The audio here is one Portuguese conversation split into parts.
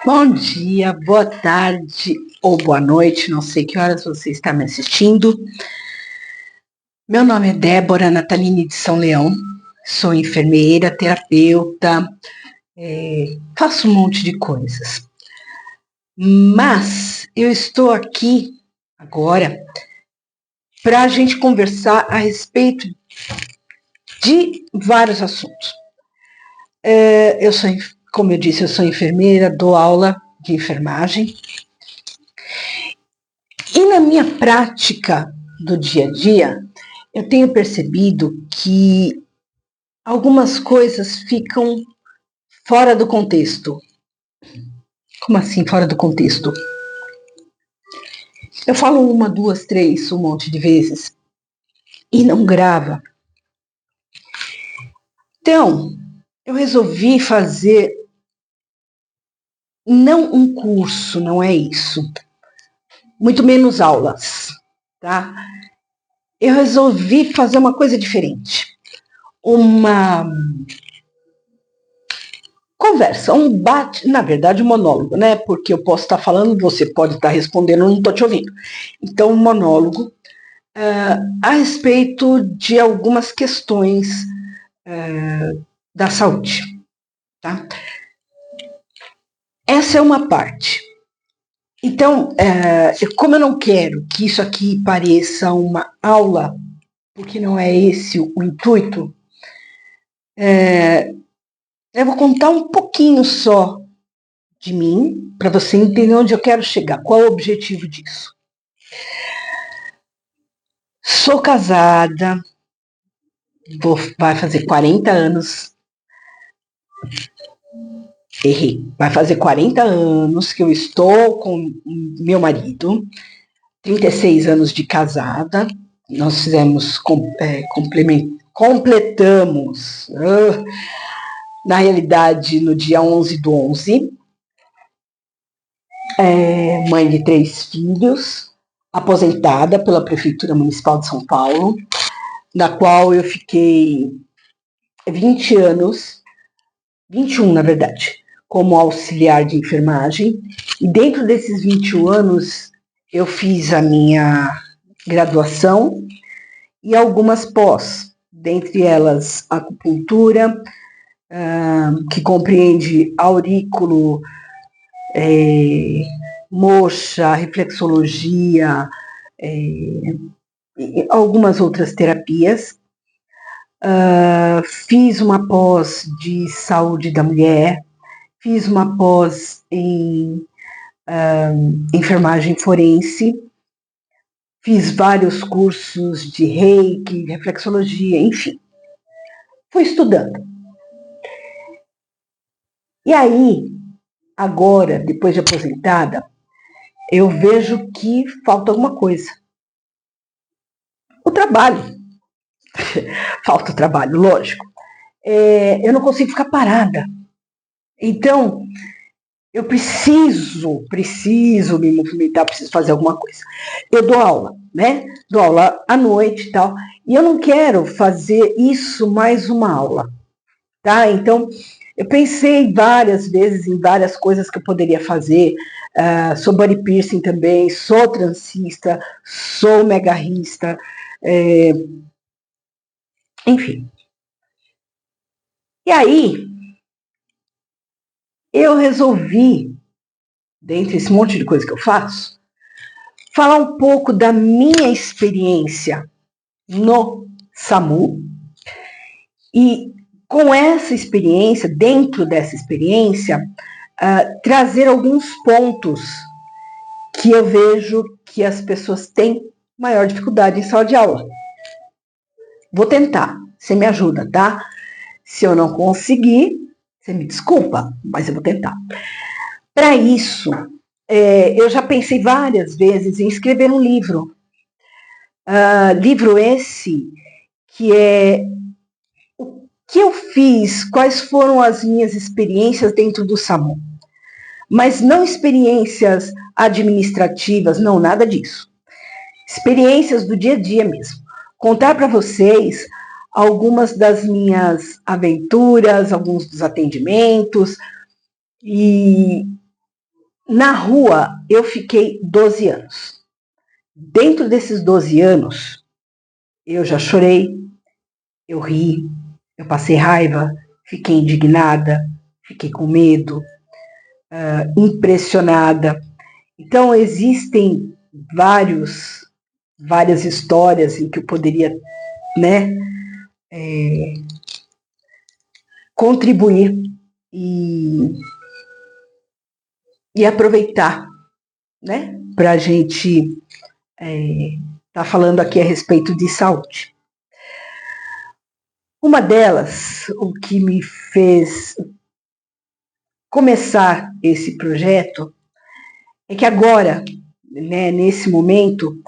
Bom dia, boa tarde ou boa noite, não sei que horas você está me assistindo. Meu nome é Débora Natalini de São Leão, sou enfermeira, terapeuta, faço um monte de coisas. Mas eu estou aqui agora para a gente conversar a respeito de vários assuntos. Como eu disse, eu sou enfermeira, dou aula de enfermagem. E na minha prática do dia a dia, eu tenho percebido que algumas coisas ficam fora do contexto. Como assim, fora do contexto? Eu falo uma, duas, três, um monte de vezes e não grava. Então, eu resolvi fazer não um curso, não é isso. Muito menos aulas, tá? Eu resolvi fazer uma coisa diferente. Uma conversa, um bate, na verdade um monólogo, né? Porque eu posso estar falando, você pode estar respondendo, eu não estou te ouvindo. Então, um monólogo a respeito de algumas questões da saúde, tá? Essa é uma parte. Então, como eu não quero que isso aqui pareça uma aula, porque não é esse o intuito, eu vou contar um pouquinho só de mim, para você entender onde eu quero chegar, qual é o objetivo disso. Sou casada, vai fazer 40 anos. Errei. Vai fazer 40 anos que eu estou com meu marido, 36 anos de casada. Nós fizemos, completamos, na realidade, no dia 11/11. Mãe de 3 filhos, aposentada pela Prefeitura Municipal de São Paulo, na qual eu fiquei 20 anos, 21 na verdade, como auxiliar de enfermagem. E dentro desses 21 anos, eu fiz a minha graduação e algumas pós, dentre elas acupuntura, que compreende aurículo, moxa, reflexologia, algumas outras terapias. Fiz uma pós de saúde da mulher, fiz uma pós em enfermagem forense, fiz vários cursos de reiki, reflexologia, enfim. Fui estudando. E aí, agora, depois de aposentada, eu vejo que falta alguma coisa. O trabalho. Falta o trabalho, lógico. Eu não consigo ficar parada. Então, eu preciso me movimentar, preciso fazer alguma coisa. Eu dou aula, né? Dou aula à noite e tal. E eu não quero fazer isso mais uma aula, tá? Então, eu pensei várias vezes em várias coisas que eu poderia fazer. Sou body piercing também, sou transista, sou megarrista, enfim. E aí, eu resolvi, dentre esse monte de coisa que eu faço, falar um pouco da minha experiência no SAMU e, com essa experiência, dentro dessa experiência, trazer alguns pontos que eu vejo que as pessoas têm maior dificuldade em sala de aula. Vou tentar, você me ajuda, tá? Se eu não conseguir, você me desculpa, mas eu vou tentar. Para isso, eu já pensei várias vezes em escrever um livro. Livro esse que é o que eu fiz, quais foram as minhas experiências dentro do SAMU. Mas não experiências administrativas, não, nada disso. Experiências do dia a dia mesmo. Contar para vocês algumas das minhas aventuras, alguns dos atendimentos e Na rua, eu fiquei 12 anos. Dentro desses 12 anos, eu já chorei, eu ri, eu passei raiva, fiquei indignada, fiquei com medo, impressionada. Então, existem várias histórias em que eu poderia, né, contribuir e aproveitar, né, para a gente tá falando aqui a respeito de saúde. Uma delas, o que me fez começar esse projeto, é que agora, né, nesse momento,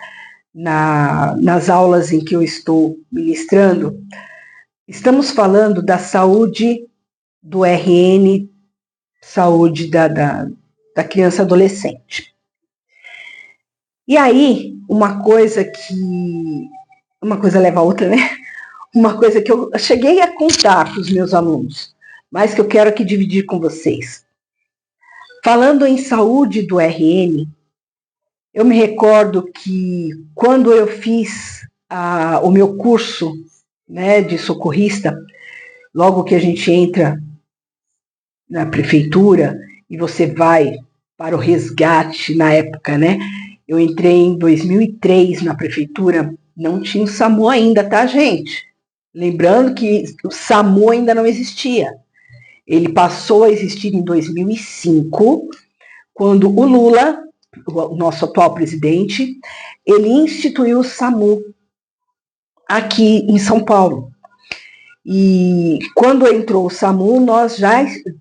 nas aulas em que eu estou ministrando, estamos falando da saúde do RN, saúde da criança e adolescente. E aí, uma coisa leva a outra, né? Uma coisa que eu cheguei a contar para os meus alunos, mas que eu quero aqui dividir com vocês. Falando em saúde do RN, eu me recordo que quando eu fiz o meu curso, né, de socorrista, logo que a gente entra na prefeitura e você vai para o resgate na época, né? Eu entrei em 2003 na prefeitura, não tinha o SAMU ainda, tá, gente? Lembrando que o SAMU ainda não existia. Ele passou a existir em 2005, quando o Lula, o nosso atual presidente, ele instituiu o SAMU aqui em São Paulo. E quando entrou o SAMU,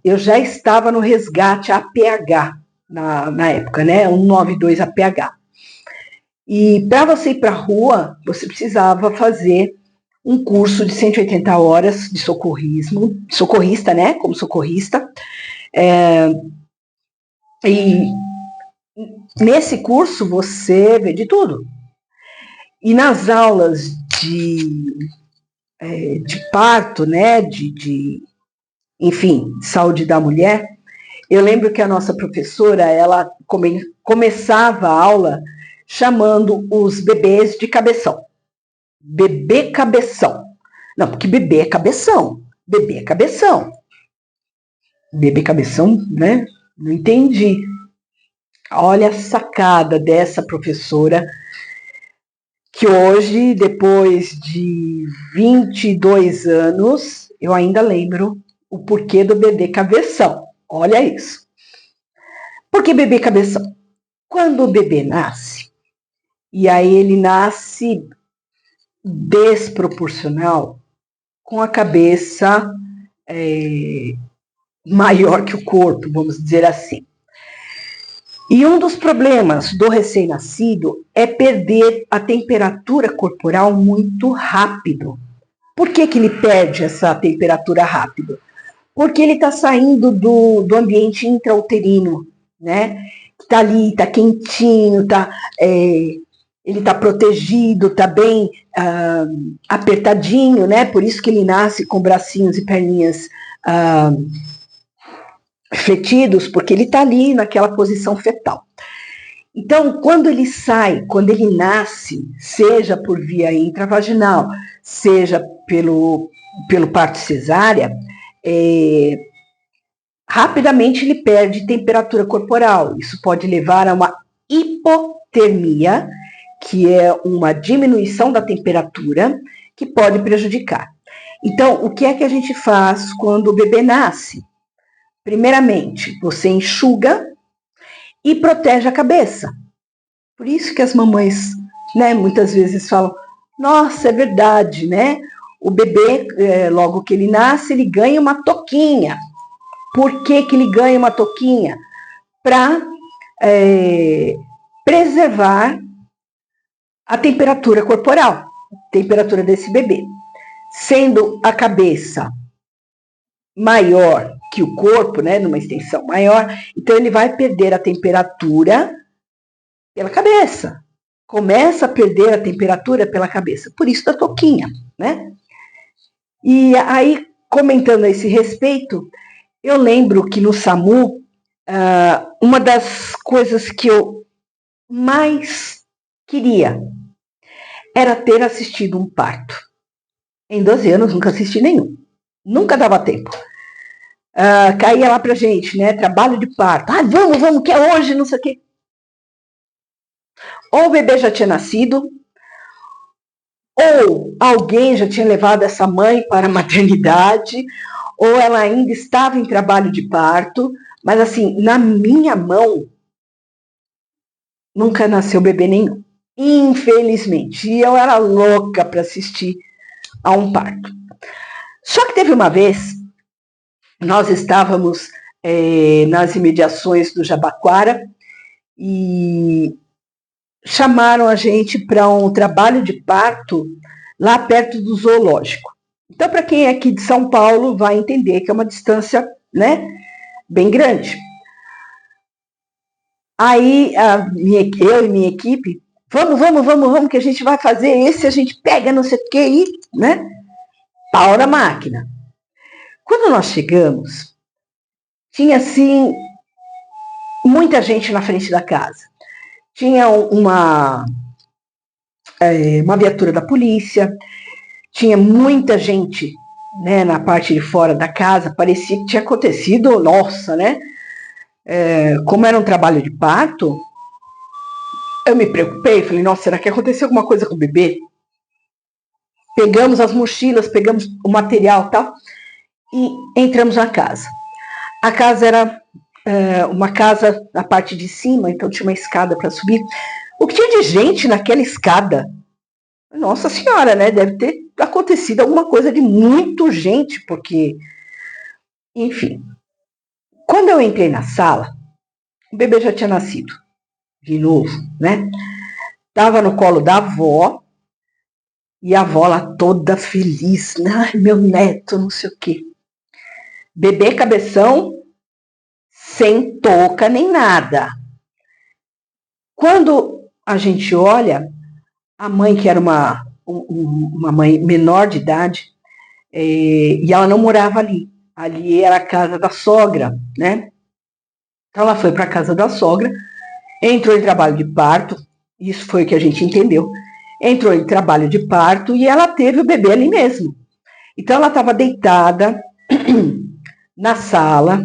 eu já estava no resgate APH, na época, né? 192 APH. E para você ir para a rua, você precisava fazer um curso de 180 horas de socorrismo, socorrista, né? Como socorrista. E nesse curso você vê de tudo. E nas aulas de parto, né? Enfim, saúde da mulher, eu lembro que a nossa professora, ela começava a aula chamando os bebês de cabeção. Bebê cabeção. Não, porque bebê é cabeção. Bebê é cabeção. Bebê cabeção, né? Não entendi. Olha a sacada dessa professora, que hoje, depois de 22 anos, eu ainda lembro o porquê do bebê cabeção. Olha isso. Por que bebê cabeção? Quando o bebê nasce, e aí ele nasce desproporcional, com a cabeça maior que o corpo, vamos dizer assim. E um dos problemas do recém-nascido é perder a temperatura corporal muito rápido. Por que ele perde essa temperatura rápido? Porque ele está saindo do ambiente intrauterino, né? Está ali, está quentinho, ele está protegido, está bem apertadinho, né? Por isso que ele nasce com bracinhos e perninhas fetidos, porque ele está ali naquela posição fetal. Então, quando ele nasce, seja por via intravaginal, seja pelo parto cesárea, rapidamente ele perde temperatura corporal. Isso pode levar a uma hipotermia, que é uma diminuição da temperatura, que pode prejudicar. Então, o que é que a gente faz quando o bebê nasce? Primeiramente, você enxuga e protege a cabeça. Por isso que as mamães, né, muitas vezes falam, nossa, é verdade, né? O bebê, logo que ele nasce, ele ganha uma touquinha. Por que ele ganha uma touquinha? Para preservar a temperatura corporal, a temperatura desse bebê. Sendo a cabeça maior que o corpo, né, numa extensão maior, então ele vai perder a temperatura pela cabeça. Começa a perder a temperatura pela cabeça. Por isso da touquinha, né? E aí, comentando a esse respeito, eu lembro que no SAMU uma das coisas que eu mais queria era ter assistido um parto. Em 12 anos nunca assisti nenhum. Nunca dava tempo. Caía lá pra gente, né? Trabalho de parto. Vamos, que é hoje, não sei o quê. Ou o bebê já tinha nascido, ou alguém já tinha levado essa mãe para a maternidade, ou ela ainda estava em trabalho de parto, mas assim, na minha mão, nunca nasceu bebê nenhum. Infelizmente. E eu era louca para assistir a um parto. Só que teve uma vez, nós estávamos nas imediações do Jabaquara e chamaram a gente para um trabalho de parto lá perto do zoológico. Então, para quem é aqui de São Paulo, vai entender que é uma distância, né, bem grande. Aí, eu e minha equipe, vamos, que a gente vai fazer esse, a gente pega não sei o que aí, né, pau na máquina. Quando nós chegamos, tinha, assim, muita gente na frente da casa. Tinha uma viatura da polícia, tinha muita gente, né, na parte de fora da casa, parecia que tinha acontecido, nossa, né? Como era um trabalho de parto, eu me preocupei, falei, nossa, será que aconteceu alguma coisa com o bebê? Pegamos as mochilas, pegamos o material e tal, e entramos na casa. A casa era uma casa na parte de cima, então tinha uma escada para subir. O que tinha de gente naquela escada? Nossa Senhora, né? Deve ter acontecido alguma coisa de muito gente, porque, enfim. Quando eu entrei na sala, o bebê já tinha nascido, de novo, né? Tava no colo da avó, e a avó lá toda feliz, né? Ai, meu neto, não sei o quê. Bebê cabeção, sem touca nem nada. Quando a gente olha, a mãe, que era uma mãe menor de idade, e ela não morava ali. Ali era a casa da sogra, né? Então ela foi para a casa da sogra, entrou em trabalho de parto, isso foi o que a gente entendeu. Entrou em trabalho de parto e ela teve o bebê ali mesmo. Então ela estava deitada na sala,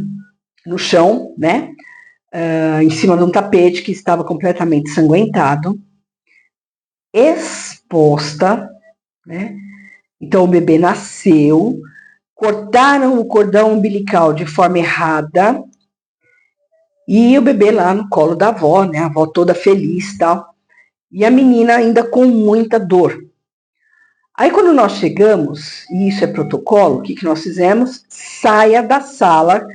no chão, né? Em cima de um tapete que estava completamente ensanguentado, exposta, né? Então o bebê nasceu, cortaram o cordão umbilical de forma errada e o bebê lá no colo da avó, né? A avó toda feliz e tal. E a menina ainda com muita dor. Aí quando nós chegamos, e isso é protocolo, o que nós fizemos? Saia da sala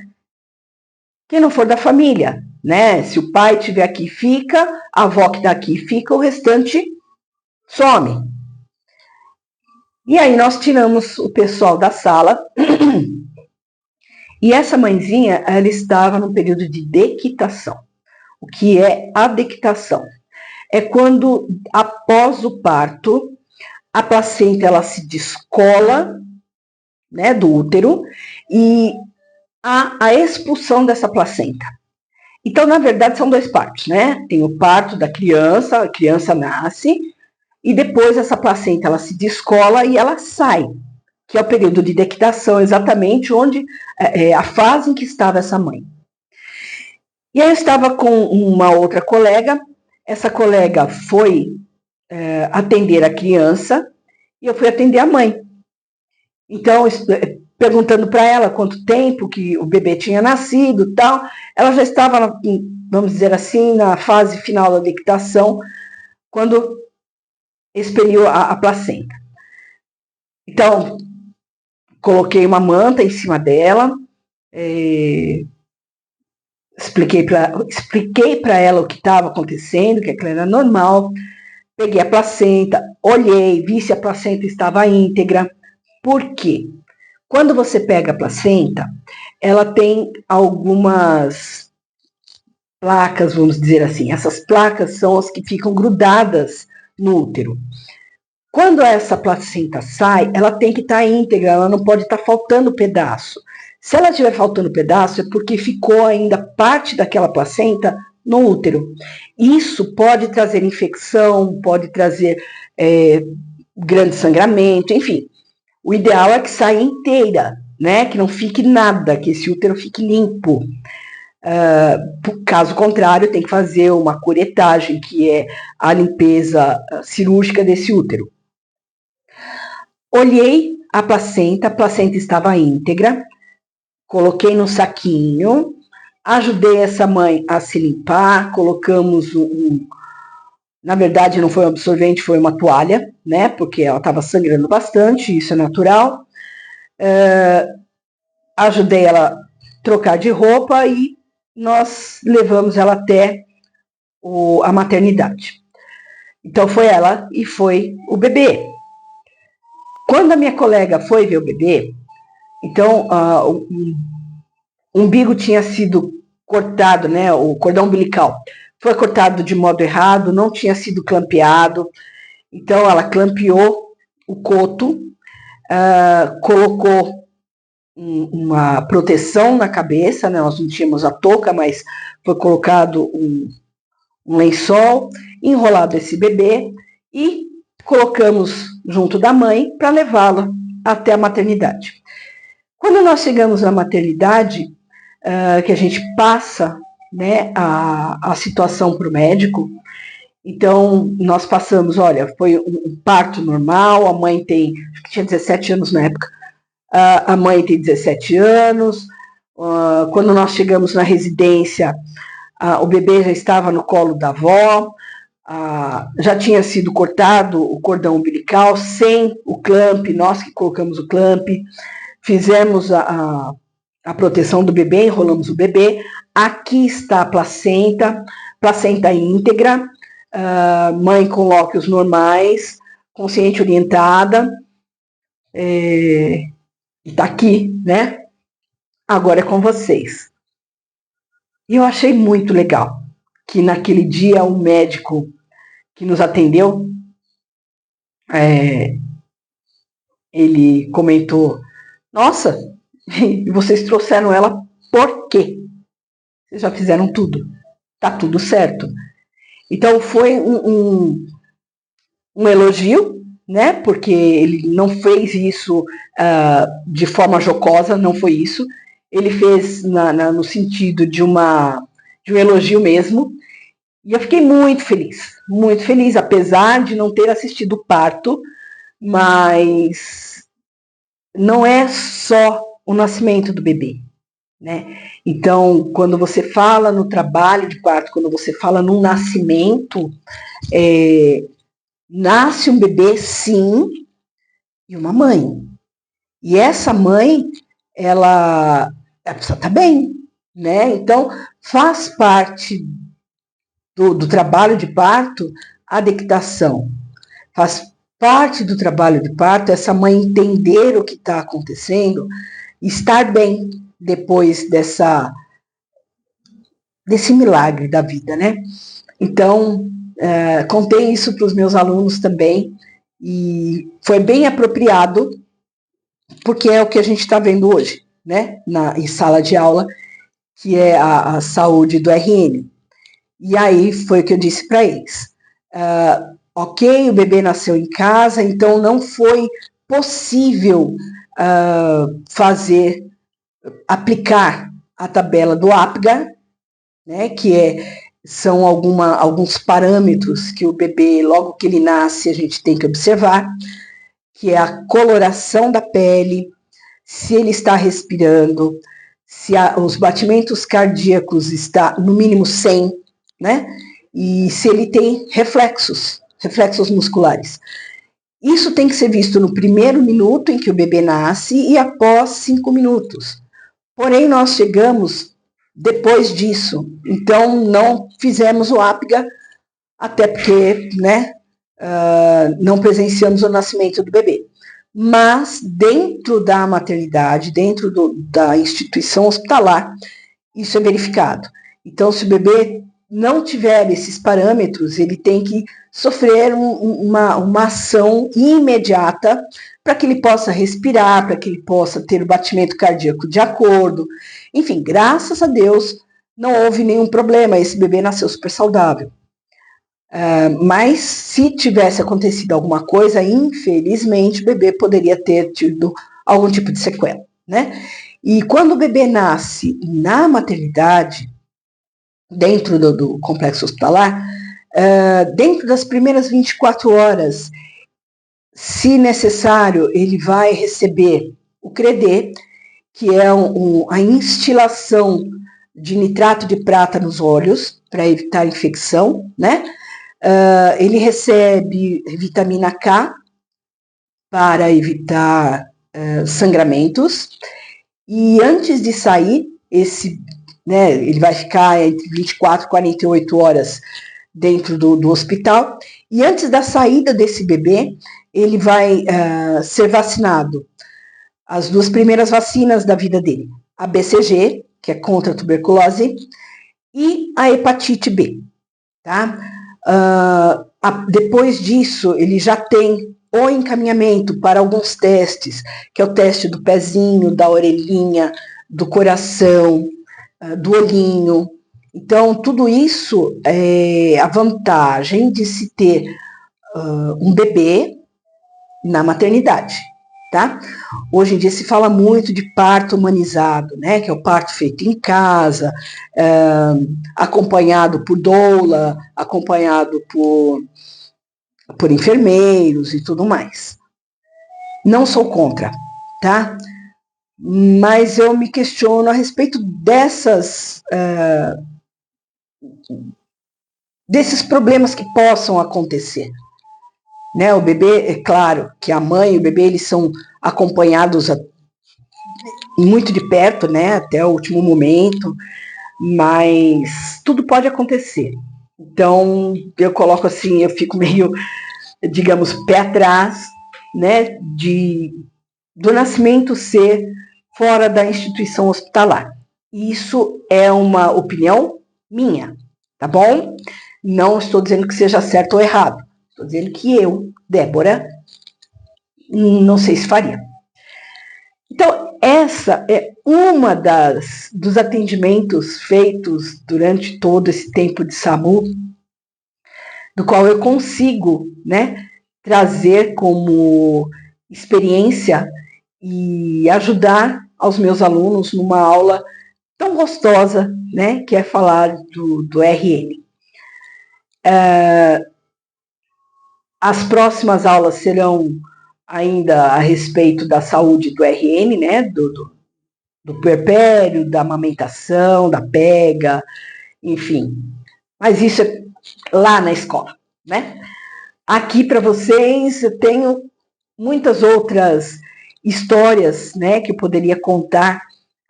quem não for da família, né? Se o pai estiver aqui, fica, a avó que está aqui fica, o restante some. E aí nós tiramos o pessoal da sala e essa mãezinha, ela estava no período de dequitação. O que é a dequitação? É quando, após o parto, a placenta ela se descola, né, do útero e há a expulsão dessa placenta. Então, na verdade, são dois partos, né? Tem o parto da criança, a criança nasce, e depois essa placenta ela se descola e ela sai, que é o período de dequitação, exatamente onde é a fase em que estava essa mãe. E aí eu estava com uma outra colega, essa colega foi atender a criança e eu fui atender a mãe. Então, perguntando para ela quanto tempo que o bebê tinha nascido e tal, ela já estava, vamos dizer assim, na fase final da dequitação, quando expeliu a placenta. Então, coloquei uma manta em cima dela, expliquei para ela o que estava acontecendo, que aquilo era normal, peguei a placenta, olhei, vi se a placenta estava íntegra. Por quê? Quando você pega a placenta, ela tem algumas placas, vamos dizer assim. Essas placas são as que ficam grudadas no útero. Quando essa placenta sai, ela tem que estar íntegra, ela não pode estar faltando pedaço. Se ela estiver faltando pedaço, é porque ficou ainda parte daquela placenta no útero. Isso pode trazer infecção, pode trazer grande sangramento, enfim. O ideal é que saia inteira, né? Que não fique nada, que esse útero fique limpo. Caso contrário, tem que fazer uma curetagem, que é a limpeza cirúrgica desse útero. Olhei a placenta estava íntegra, coloquei no saquinho, ajudei essa mãe a se limpar, colocamos na verdade não foi um absorvente, foi uma toalha, né, porque ela estava sangrando bastante, isso é natural. Ajudei ela a trocar de roupa e nós levamos ela até a maternidade. Então foi ela e foi o bebê. Quando a minha colega foi ver o bebê, então o umbigo tinha sido cortado, né, o cordão umbilical foi cortado de modo errado, não tinha sido clampeado, então ela clampeou o coto, colocou uma proteção na cabeça, né, nós não tínhamos a touca, mas foi colocado um lençol, enrolado esse bebê e colocamos junto da mãe para levá-la até a maternidade. Quando nós chegamos na maternidade, que a gente passa, né, a situação para o médico, então nós passamos, olha, foi um parto normal, a mãe tinha 17 anos na época, a mãe tem 17 anos, quando nós chegamos na residência, o bebê já estava no colo da avó, já tinha sido cortado o cordão umbilical sem o clamp, nós que colocamos o clamp, fizemos a proteção do bebê, enrolamos o bebê. Aqui está a placenta íntegra, mãe com lóquios normais, consciente orientada, está aqui, né? Agora é com vocês. E eu achei muito legal que naquele dia o médico que nos atendeu, ele comentou, nossa, vocês trouxeram ela por quê? Vocês já fizeram tudo, tá tudo certo. Então foi um elogio, né? Porque ele não fez isso de forma jocosa, não foi isso. Ele fez no sentido de um elogio mesmo. E eu fiquei muito feliz, apesar de não ter assistido o parto, mas não é só o nascimento do bebê, né? Então, quando você fala no trabalho de parto, quando você fala no nascimento, nasce um bebê, sim, e uma mãe. E essa mãe, ela precisa estar bem, né? Então, faz parte do trabalho de parto a dectação. Faz parte do trabalho de parto essa mãe entender o que está acontecendo, estar bem depois desse milagre da vida, né? Então, contei isso para os meus alunos também e foi bem apropriado, porque é o que a gente está vendo hoje, né? Em sala de aula, que é a saúde do RN. E aí foi o que eu disse para eles. Ok, o bebê nasceu em casa, então não foi possível aplicar a tabela do APGAR, né, que são alguns parâmetros que o bebê, logo que ele nasce, a gente tem que observar, que é a coloração da pele, se ele está respirando, se os batimentos cardíacos estão no mínimo 100, né, e se ele tem reflexos musculares. Isso tem que ser visto no primeiro minuto em que o bebê nasce e após 5 minutos. Porém, nós chegamos depois disso, então não fizemos o APGAR, até porque, né, não presenciamos o nascimento do bebê. Mas dentro da maternidade, dentro da instituição hospitalar, isso é verificado. Então, se o bebê não tiver esses parâmetros, ele tem que sofrer uma ação imediata para que ele possa respirar, para que ele possa ter o batimento cardíaco de acordo. Enfim, graças a Deus, não houve nenhum problema, esse bebê nasceu super saudável. Mas se tivesse acontecido alguma coisa, infelizmente, o bebê poderia ter tido algum tipo de sequela, né? E quando o bebê nasce na maternidade, dentro do complexo hospitalar, dentro das primeiras 24 horas, se necessário, ele vai receber o CREDE, que é a instilação de nitrato de prata nos olhos, para evitar infecção, né? Ele recebe vitamina K, para evitar sangramentos, e antes de sair, ele vai ficar entre 24 e 48 horas dentro do hospital, e antes da saída desse bebê, ele vai ser vacinado. As 2 primeiras vacinas da vida dele, a BCG, que é contra a tuberculose, e a hepatite B, tá? Depois disso, ele já tem o encaminhamento para alguns testes, que é o teste do pezinho, da orelhinha, do coração, do olhinho. Então, tudo isso é a vantagem de se ter um bebê na maternidade, tá? Hoje em dia se fala muito de parto humanizado, né? Que é o parto feito em casa, acompanhado por doula, acompanhado por enfermeiros e tudo mais. Não sou contra, tá? Mas eu me questiono a respeito desses problemas que possam acontecer. Né, o bebê, é claro que a mãe e o bebê, eles são acompanhados muito de perto, né, até o último momento, mas tudo pode acontecer. Então, eu coloco assim, eu fico meio, digamos, pé atrás, né, do nascimento ser fora da instituição hospitalar. Isso é uma opinião minha, tá bom? Não estou dizendo que seja certo ou errado. Estou dizendo que eu, Débora, não sei se faria. Então, essa é uma dos atendimentos feitos durante todo esse tempo de SAMU, do qual eu consigo, né, trazer como experiência e ajudar aos meus alunos numa aula tão gostosa, né, que é falar do RN. As próximas aulas serão ainda a respeito da saúde do RN, né, do puerpério, da amamentação, da pega, enfim. Mas isso é lá na escola, né? Aqui para vocês eu tenho muitas outras histórias, né, que eu poderia contar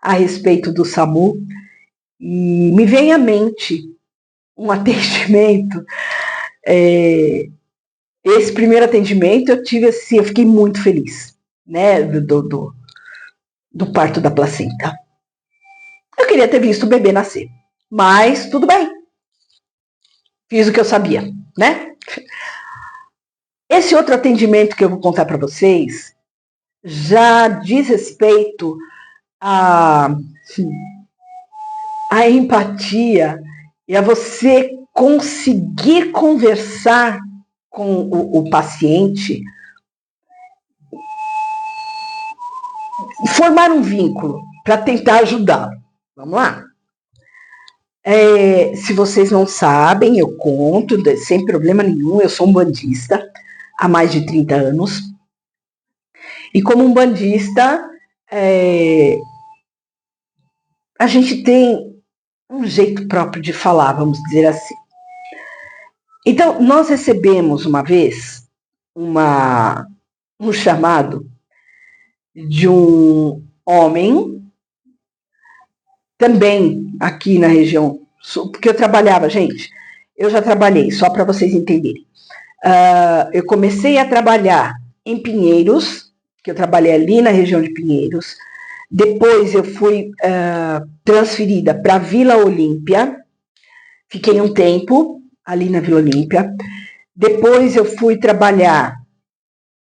a respeito do SAMU, e me vem à mente um atendimento. Esse primeiro atendimento eu tive assim, eu fiquei muito feliz, né, do parto da placenta. Eu queria ter visto o bebê nascer, mas tudo bem. Fiz o que eu sabia, né? Esse outro atendimento que eu vou contar para vocês já diz respeito à empatia e a você conseguir conversar com o paciente, formar um vínculo para tentar ajudá-lo. Vamos lá? Se vocês não sabem, eu conto, sem problema nenhum, eu sou um bandista há mais de 30 anos. E como um bandista, a gente tem um jeito próprio de falar, vamos dizer assim. Então, nós recebemos uma vez um chamado de um homem, também aqui na região sul, porque eu trabalhava, gente, eu já trabalhei, só para vocês entenderem. Eu comecei a trabalhar em Pinheiros, que eu trabalhei ali na região de Pinheiros. Depois eu fui transferida para Vila Olímpia. Fiquei um tempo ali na Vila Olímpia. Depois eu fui trabalhar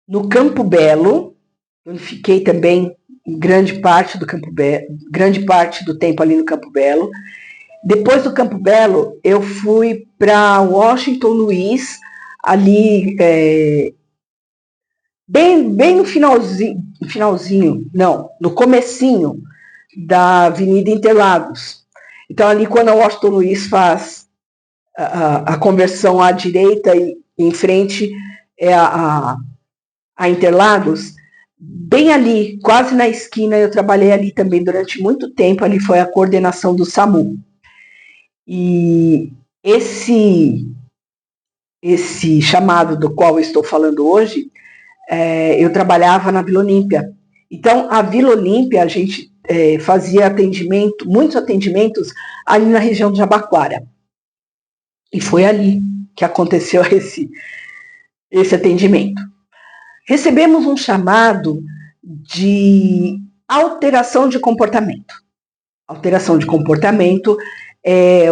no Campo Belo, onde fiquei também grande parte do tempo ali no Campo Belo. Depois do Campo Belo, eu fui para Washington Luiz, ali bem no finalzinho, não, no comecinho da Avenida Interlagos. Então, ali quando a Washington Luiz faz a conversão à direita e em frente é a Interlagos, bem ali, quase na esquina, eu trabalhei ali também durante muito tempo, ali foi a coordenação do SAMU. E esse chamado do qual eu estou falando hoje, eu trabalhava na Vila Olímpia. Então, a Vila Olímpia, a gente fazia muitos atendimentos ali na região de Jabaquara. E foi ali que aconteceu esse atendimento. Recebemos um chamado de alteração de comportamento. Alteração de comportamento é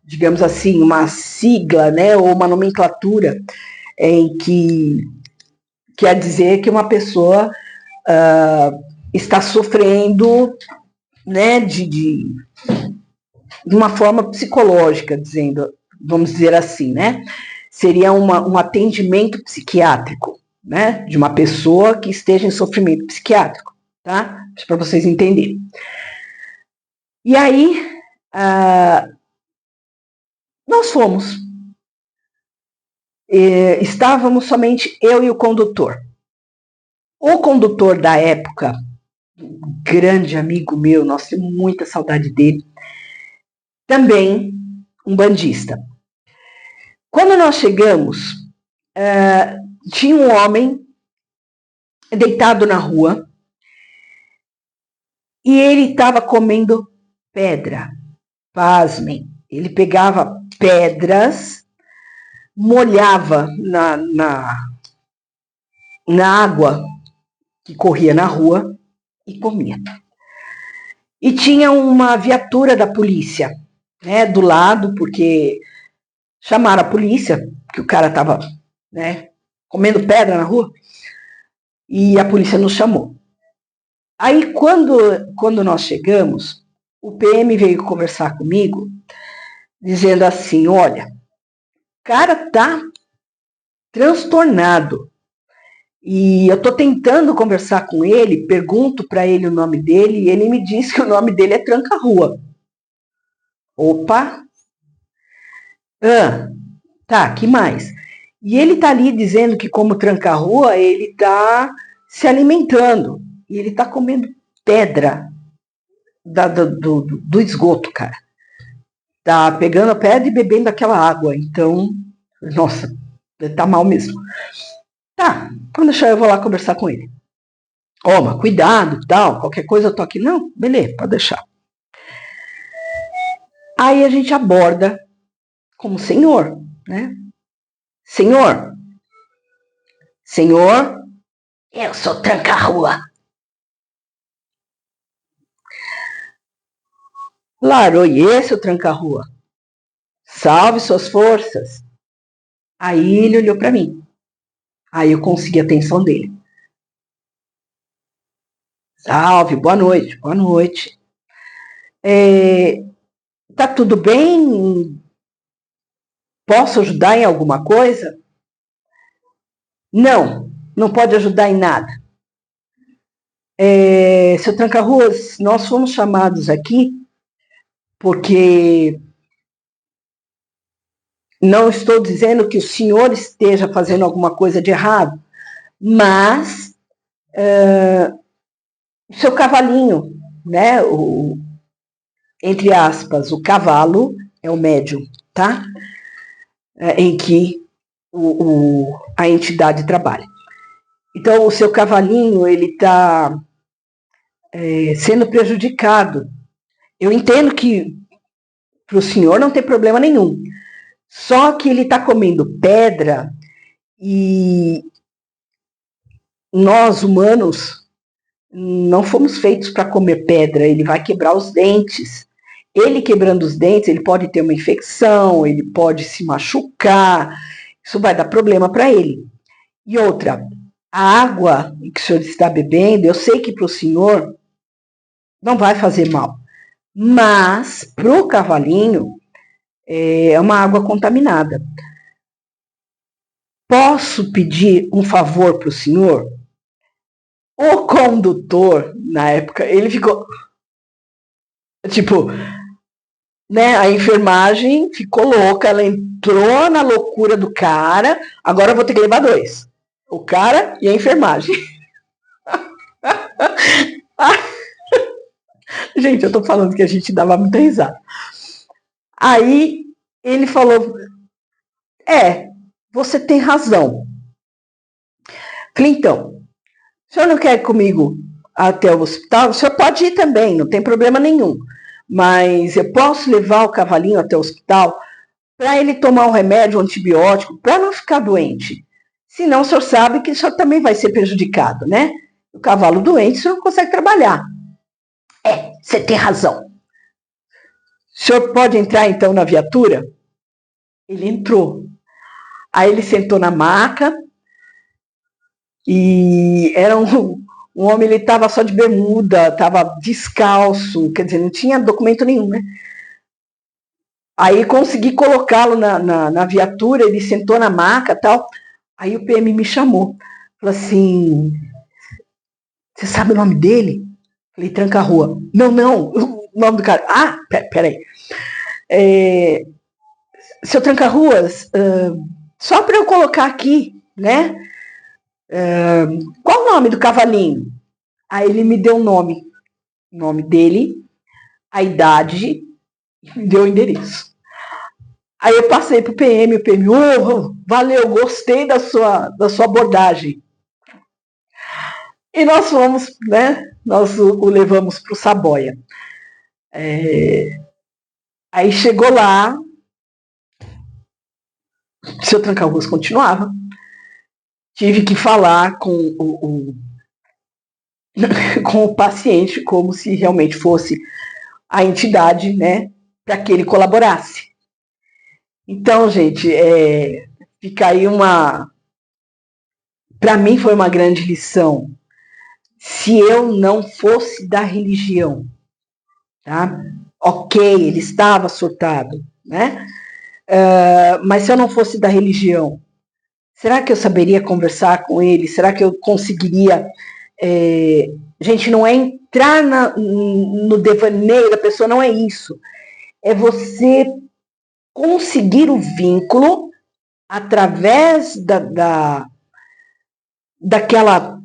digamos assim, uma sigla, né, ou uma nomenclatura em que quer dizer que uma pessoa está sofrendo, né, de uma forma psicológica, vamos dizer assim, né? Seria um atendimento psiquiátrico, né? De uma pessoa que esteja em sofrimento psiquiátrico, tá? Para vocês entenderem. E aí, nós fomos. Estávamos somente eu e o condutor. O condutor da época, um grande amigo meu, nós temos muita saudade dele, também um bandista. Quando nós chegamos, tinha um homem deitado na rua e ele estava comendo pedra. Pasmem, ele pegava pedras, molhava na água que corria na rua e comia. E tinha uma viatura da polícia, né, do lado, porque chamaram a polícia, que o cara estava, né, comendo pedra na rua, e a polícia nos chamou. Aí, quando nós chegamos, o PM veio conversar comigo, dizendo assim, olha, o cara tá transtornado, e eu tô tentando conversar com ele, pergunto para ele o nome dele, e ele me diz que o nome dele é Tranca-Rua. Opa! Tá, que mais? E ele tá ali dizendo que como Tranca-Rua, ele tá se alimentando, e ele tá comendo pedra do esgoto, cara. Tá pegando a pedra e bebendo aquela água, então, nossa, tá mal mesmo. Tá, quando deixar eu vou lá conversar com ele. Mas cuidado, tal, qualquer coisa eu tô aqui. Não, beleza, pode deixar. Aí a gente aborda como senhor, né? Senhor, eu sou Tranca-Rua. Laroie, seu Tranca-Rua. Salve suas forças. Aí ele olhou para mim. Aí eu consegui a atenção dele. Salve, boa noite, boa noite. Tá tudo bem? Posso ajudar em alguma coisa? Não pode ajudar em nada. Seu Tranca-Ruas, nós fomos chamados aqui porque não estou dizendo que o senhor esteja fazendo alguma coisa de errado, mas o seu cavalinho, né, entre aspas, o cavalo é o médium, tá? Em que a entidade trabalha. Então, o seu cavalinho, ele está sendo prejudicado. Eu entendo que para o senhor não tem problema nenhum. Só que ele está comendo pedra e nós, humanos, não fomos feitos para comer pedra. Ele vai quebrar os dentes. Ele quebrando os dentes, ele pode ter uma infecção, ele pode se machucar, isso vai dar problema para ele. E outra, a água que o senhor está bebendo, eu sei que para o senhor não vai fazer mal, mas para o cavalinho é uma água contaminada. Posso pedir um favor para o senhor? O condutor, na época, ele ficou tipo, né? A enfermagem ficou louca, ela entrou na loucura do cara. Agora eu vou ter que levar dois: o cara e a enfermagem. Gente, eu tô falando que a gente dava muita risada. Aí ele falou: você tem razão. Clinton, o senhor não quer ir comigo até o hospital? O senhor pode ir também, não tem problema nenhum. Mas eu posso levar o cavalinho até o hospital para ele tomar um remédio, um antibiótico, para não ficar doente. Senão o senhor sabe que o senhor também vai ser prejudicado, né? O cavalo doente, o senhor não consegue trabalhar. Você tem razão. O senhor pode entrar então na viatura? Ele entrou. Aí ele sentou na maca e era um homem, ele estava só de bermuda, estava descalço, quer dizer, não tinha documento nenhum, né? Aí consegui colocá-lo na viatura, ele sentou na maca e tal. Aí o PM me chamou. Falou assim, você sabe o nome dele? Falei, Tranca-Rua. Não, o nome do cara. Ah, peraí. Seu Tranca-Ruas, só para eu colocar aqui, né? Qual o nome do cavalinho? Aí ele me deu o nome dele, a idade, e me deu o endereço. Aí eu passei pro PM, o PM, valeu, gostei da sua abordagem. E nós fomos, né? Nós o levamos pro Saboia. Aí chegou lá, seu Tranca-Ruas continuava. Tive que falar com com o paciente como se realmente fosse a entidade, né? Para que ele colaborasse. Então, gente, fica aí para mim foi uma grande lição. Se eu não fosse da religião, tá? Ok, ele estava surtado, né? Mas se eu não fosse da religião, será que eu saberia conversar com ele? Será que eu conseguiria? Gente, não é entrar no devaneio da pessoa, não é isso. É você conseguir o vínculo através daquela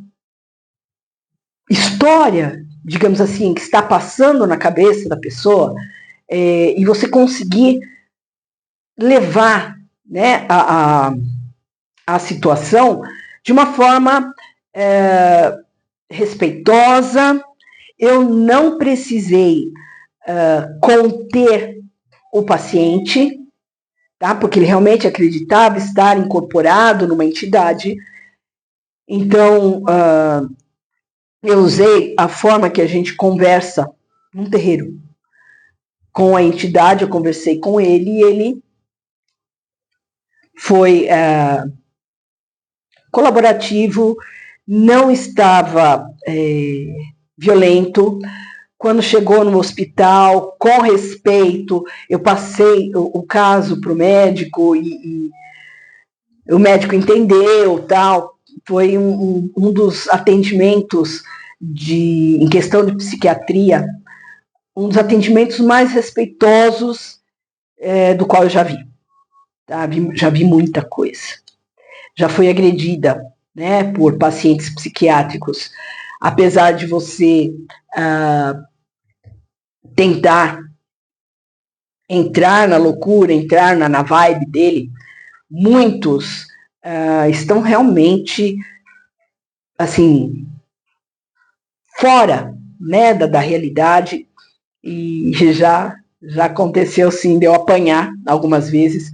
história, digamos assim, que está passando na cabeça da pessoa, e você conseguir levar, né, a situação de uma forma respeitosa. Eu não precisei conter o paciente, tá? Porque ele realmente acreditava estar incorporado numa entidade. Então, eu usei a forma que a gente conversa num terreiro. Com a entidade, eu conversei com ele e ele foi colaborativo, não estava violento. Quando chegou no hospital, com respeito, eu passei o caso para o médico e o médico entendeu, tal. Foi um dos atendimentos em questão de psiquiatria, um dos atendimentos mais respeitosos do qual eu já vi. Tá? Já vi muita coisa. Já fui agredida, né, por pacientes psiquiátricos. Apesar de você tentar entrar na loucura, entrar na vibe dele, muitos estão realmente assim fora, né, da realidade, e já aconteceu sim de eu apanhar algumas vezes,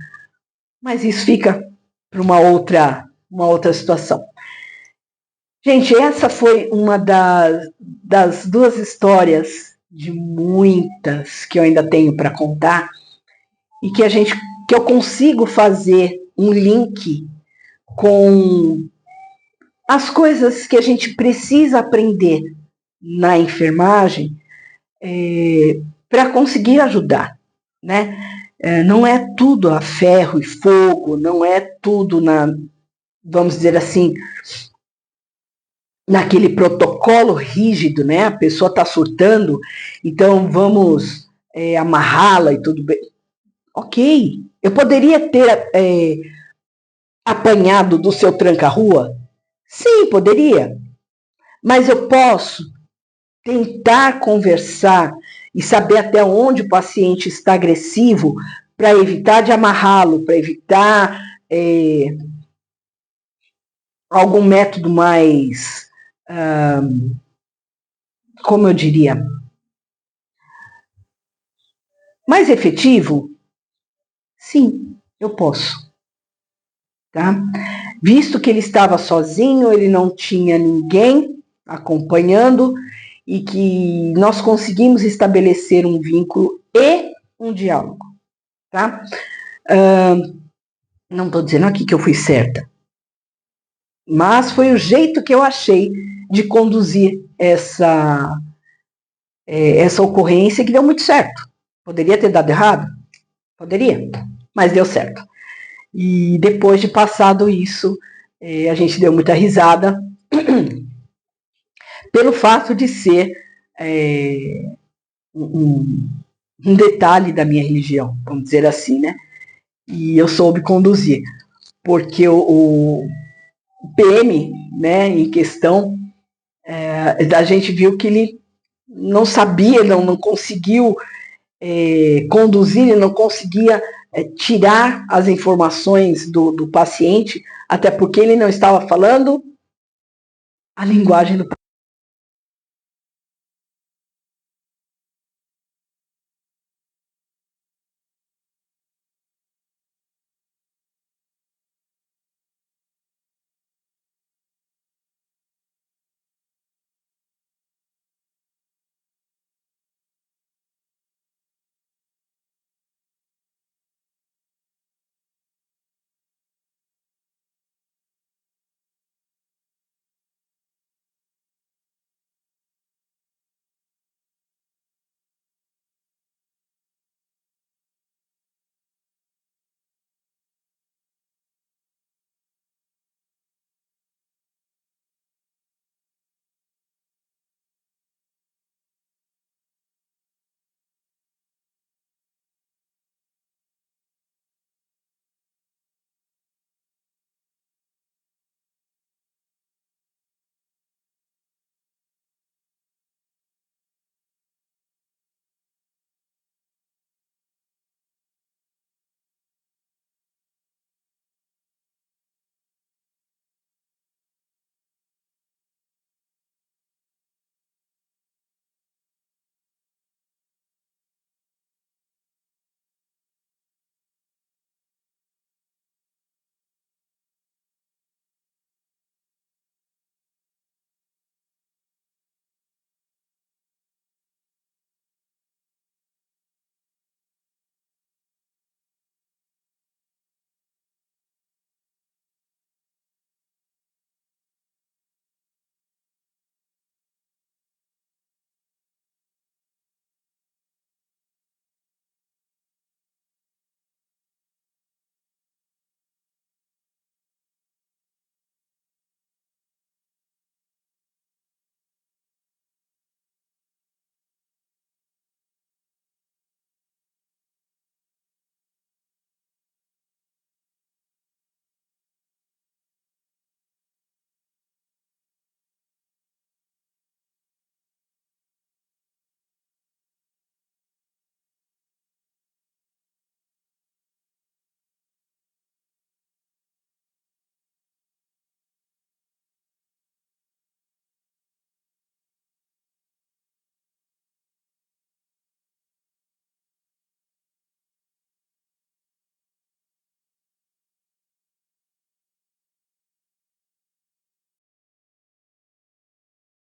mas isso fica para uma outra situação. Gente, essa foi uma das duas histórias, de muitas que eu ainda tenho para contar, e que eu consigo fazer um link com as coisas que a gente precisa aprender na enfermagem para conseguir ajudar, né? Não é tudo a ferro e fogo, não é tudo vamos dizer assim, naquele protocolo rígido, né? A pessoa está surtando, então vamos amarrá-la e tudo bem. Ok, eu poderia ter apanhado do seu tranca-rua? Sim, poderia. Mas eu posso tentar conversar e saber até onde o paciente está agressivo para evitar de amarrá-lo, para evitar algum método mais, como eu diria, mais efetivo? Sim, eu posso. Tá? Visto que ele estava sozinho, ele não tinha ninguém acompanhando e que nós conseguimos estabelecer um vínculo e um diálogo. Tá? Não estou dizendo aqui que eu fui certa, mas foi o jeito que eu achei de conduzir essa ocorrência que deu muito certo. Poderia ter dado errado? Poderia, mas deu certo. E depois de passado isso, a gente deu muita risada pelo fato de ser um detalhe da minha religião, vamos dizer assim, né? E eu soube conduzir, porque o PM, né, em questão, a gente viu que ele não sabia, não conseguiu conduzir, ele não conseguia tirar as informações do paciente, até porque ele não estava falando a linguagem do paciente.